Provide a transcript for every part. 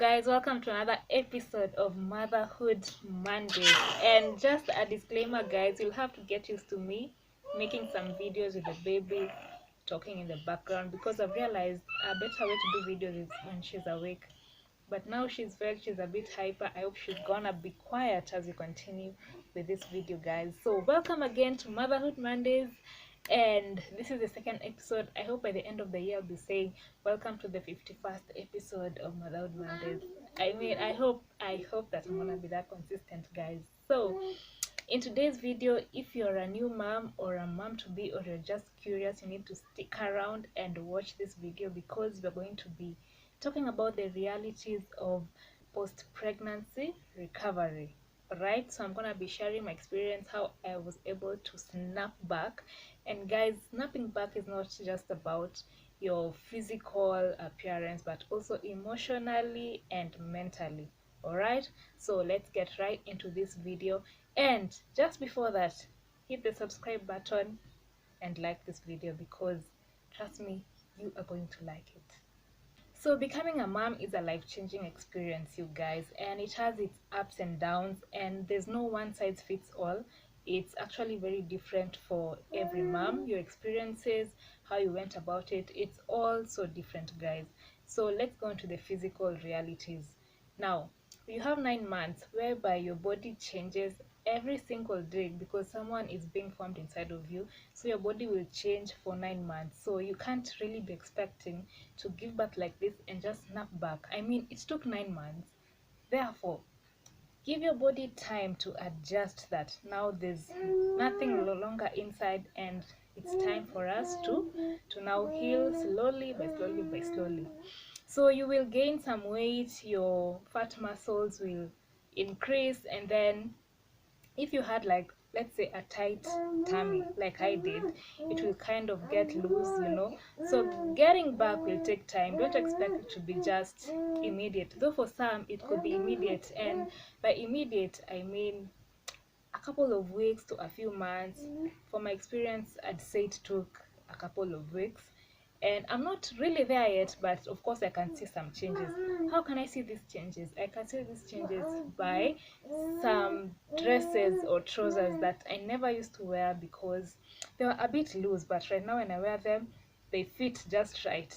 guys, welcome to another episode of Motherhood Mondays. And just a disclaimer, guys, you'll have to get used to me making some videos with the baby talking in the background, because I've realized a better way to do videos is when she's awake. But now she's a bit hyper. I hope she's gonna be quiet as we continue with this video, guys. So welcome again to Motherhood Mondays, and this is the second episode. I hope by the end of the year I'll be saying welcome to the 51st episode of Motherhood Mondays. I hope that I'm gonna be that consistent, guys. So in today's video, if you're a new mom or a mom to be, or you're just curious, you need to stick around and watch this video, because we're going to be talking about the realities of post-pregnancy recovery. Right, so I'm gonna be sharing my experience, how I was able to snap back. And guys, snapping back is not just about your physical appearance, but also emotionally and mentally. All right, so let's get right into this video. And just before that, hit the subscribe button and like this video, because trust me, you are going to like it. So becoming a mom is a life-changing experience, you guys, and it has its ups and downs, and there's no one size fits all. It's actually very different for every mom. Your experiences, how you went about it, it's all so different, guys. So let's go into the physical realities. Now, you have 9 months whereby your body changes every single day, because someone is being formed inside of you. So your body will change for 9 months, so you can't really be expecting to give birth like this and just snap back. I mean, it took 9 months. Therefore, give your body time to adjust that now there's nothing no longer inside, and it's time for us to now heal slowly by slowly. So you will gain some weight, your fat muscles will increase, and then if you had, like, let's say, a tight tummy like I did, it will kind of get loose. So getting back will take time. Don't expect it to be just immediate, though for some it could be immediate. And by immediate, I mean a couple of weeks to a few months. For my experience, I'd say it took a couple of weeks, and I'm not really there yet, but of course I can see some changes. How can I see these changes? I can see these changes by some dresses or trousers that I never used to wear, because they were a bit loose, but right now when I wear them, they fit just right.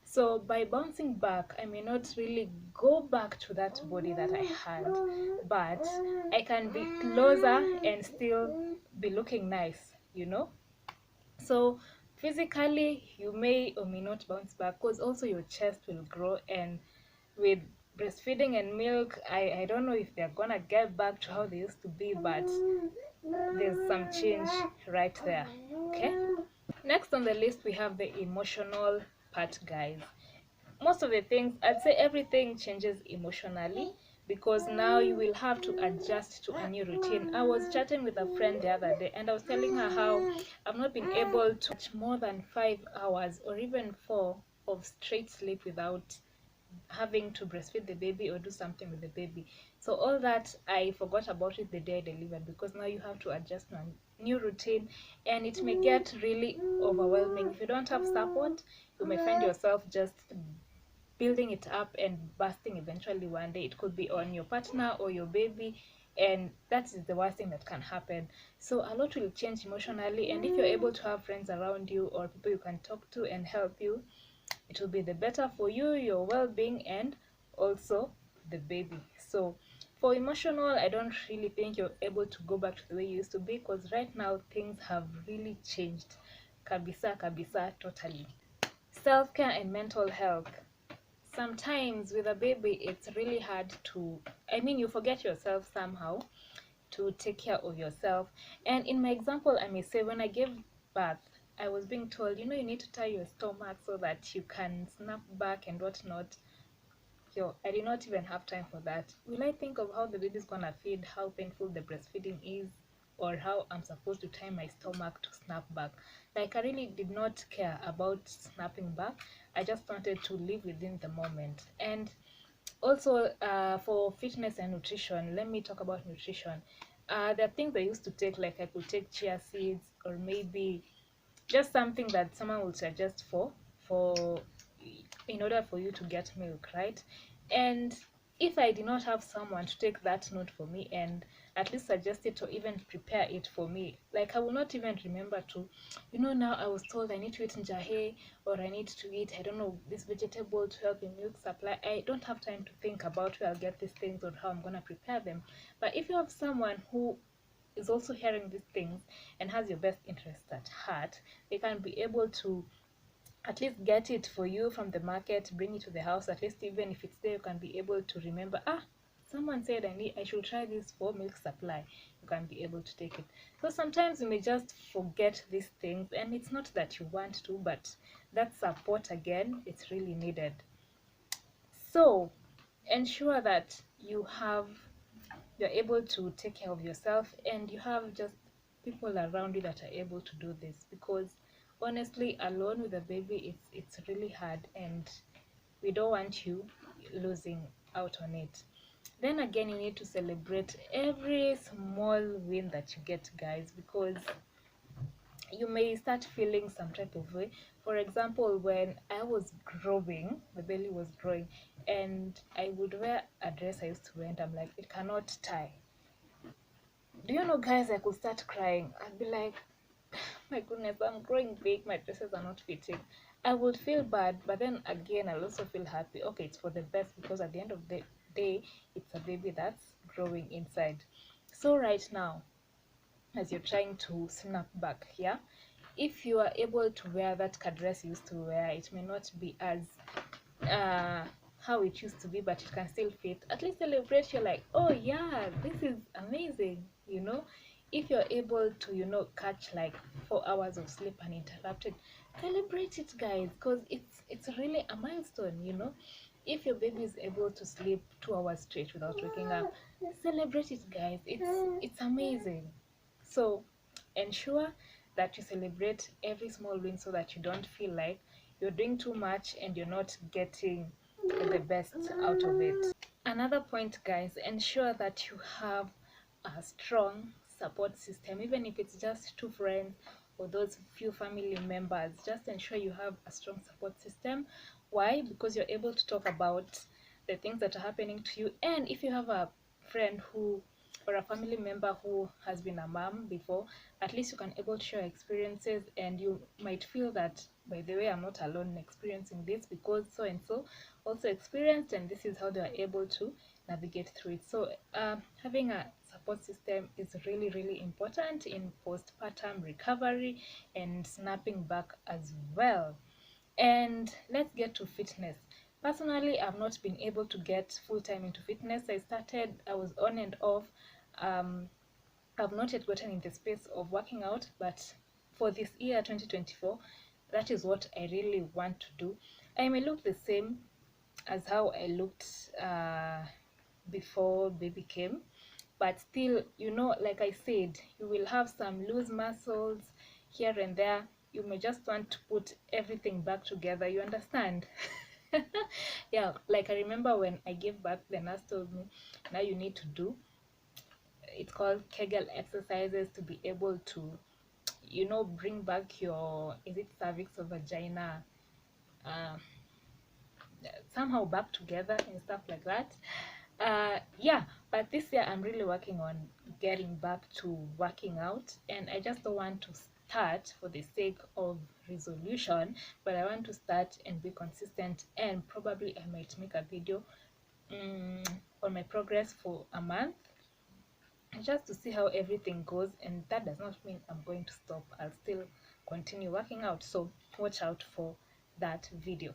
So by bouncing back, I may not really go back to that body that I had, but I can be closer and still be looking nice. So physically, you may or may not bounce back, because also your chest will grow, and with breastfeeding and milk, I don't know if they're gonna get back to how they used to be, but there's some change right there. Okay, next on the list we have the emotional part, guys. Most of the things, I'd say everything changes emotionally, because now you will have to adjust to a new routine. I was chatting with a friend the other day, and I was telling her how I've not been able to watch more than 5 hours or even 4 of straight sleep without having to breastfeed the baby or do something with the baby. So all that, I forgot about it the day I delivered, because now you have to adjust to a new routine, and it may get really overwhelming. If you don't have support, you may find yourself just building it up and bursting eventually one day. It could be on your partner or your baby, and that is the worst thing that can happen. So a lot will change emotionally, and if you're able to have friends around you or people you can talk to and help you, it will be the better for you, your well-being, and also the baby. So for emotional, I don't really think you're able to go back to the way you used to be, because right now things have really changed kabisa totally. Self-care and mental health. Sometimes with a baby, it's really hard to, I mean, you forget yourself somehow to take care of yourself. And in my example, I may say, when I gave birth, I was being told, you need to tie your stomach so that you can snap back and whatnot. Yo, I did not even have time for that. Will I think of how the baby's gonna feed, how painful the breastfeeding is, or how I'm supposed to tie my stomach to snap back? Like, I really did not care about snapping back. I just wanted to live within the moment. And also, for fitness and nutrition, let me talk about nutrition. There are things I used to take, like I could take chia seeds, or maybe just something that someone would suggest for in order for you to get milk, right? And if I did not have someone to take that note for me and at least suggest it or even prepare it for me, like I will not even remember to, now I was told I need to eat njahe, or I need to eat, I don't know, this vegetable to help in milk supply. I don't have time to think about where I'll get these things or how I'm going to prepare them. But if you have someone who is also hearing these things and has your best interest at heart, they can be able to at least get it for you from the market, bring it to the house. At least even if it's there, you can be able to remember, someone said I should try this for milk supply. You can be able to take it. So sometimes you may just forget these things, and it's not that you want to, but that support, again, it's really needed. So ensure that you're able to take care of yourself, and you have just people around you that are able to do this, because honestly, alone with a baby, it's really hard, and we don't want you losing out on it. Then again, you need to celebrate every small win that you get, guys, because you may start feeling some type of way. For example, when I was growing, my belly was growing, and I would wear a dress I used to wear, and I'm like, it cannot tie. Do you know, guys, I could start crying. I'd be like, my goodness, I'm growing big, my dresses are not fitting. I would feel bad, but then again, I'll also feel happy. Okay, it's for the best, because at the end of the day, it's a baby that's growing inside. So right now, as you're trying to snap back, yeah, if you are able to wear that dress you used to wear, it may not be as uh how it used to be, but it can still fit. At least celebrate. You're like, oh yeah, this is amazing. If you're able to, catch like 4 hours of sleep uninterrupted, celebrate it, guys, because it's really a milestone. If your baby is able to sleep 2 hours straight without waking up, celebrate it, guys. It's amazing. So ensure that you celebrate every small win, so that you don't feel like you're doing too much and you're not getting the best out of it. Another point, guys, ensure that you have a strong support system, even if it's just two friends or those few family members. Just ensure you have a strong support system. Why? Because you're able to talk about the things that are happening to you. And if you have a friend who, or a family member who has been a mom before, at least you can able to share experiences, and you might feel that, by the way, I'm not alone in experiencing this, because so and so also experienced, and this is how they are able to navigate through it. So having a support system is really, really important in postpartum recovery and snapping back as well. And let's get to fitness. Personally, I've not been able to get full time into fitness. I was on and off. um I've not yet gotten in the space of working out, but for this year 2024, that is what I really want to do. I may look the same as how I looked before baby came, but still, like I said, you will have some loose muscles here and there. You may just want to put everything back together, you understand? Yeah, like I remember when I gave birth, the nurse told me, now you need to do, it's called Kegel exercises, to be able to, bring back your, is it cervix or vagina, uh, somehow back together and stuff like that. Yeah, but this year I'm really working on getting back to working out, and I just don't want to start for the sake of resolution, but I want to start and be consistent, and probably I might make a video on my progress for a month, just to see how everything goes. And that does not mean I'm going to stop. I'll still continue working out, so watch out for that video.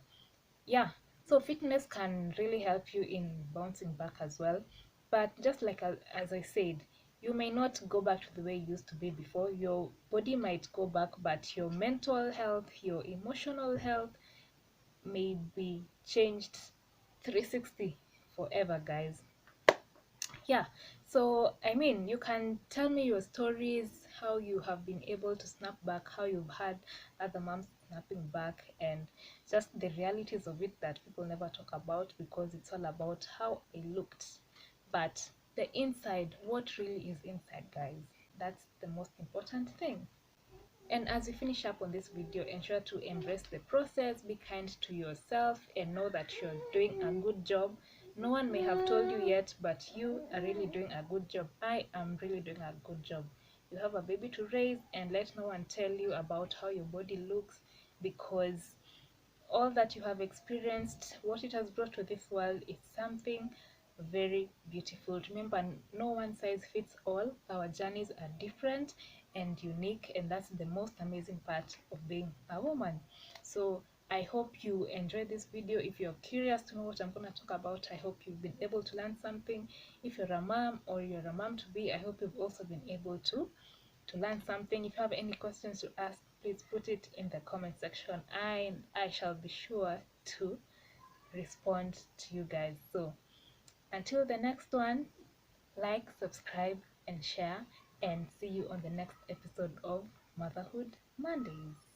Yeah, so fitness can really help you in bouncing back as well. But just like as I said, you may not go back to the way you used to be before. Your body might go back, but your mental health, your emotional health may be changed 360 forever, guys. Yeah, so I mean, you can tell me your stories, how you have been able to snap back, how you've had other moms snapping back, and just the realities of it that people never talk about, because it's all about how I looked. But the inside, what really is inside, guys, that's the most important thing. And as we finish up on this video, ensure to embrace the process, be kind to yourself, and know that you're doing a good job. No one may have told you yet, but you are really doing a good job. I am really doing a good job. You have a baby to raise, and let no one tell you about how your body looks, because all that you have experienced, what it has brought to this world, is something very beautiful. Remember, no one size fits all. Our journeys are different and unique, and that's the most amazing part of being a woman. So I hope you enjoyed this video. If you're curious to know what I'm going to talk about, I hope you've been able to learn something. If you're a mom or you're a mom to be, I hope you've also been able to learn something. If you have any questions to ask, please put it in the comment section, and I shall be sure to respond to you guys. So until the next one, like, subscribe, and share, and see you on the next episode of Motherhood Mondays.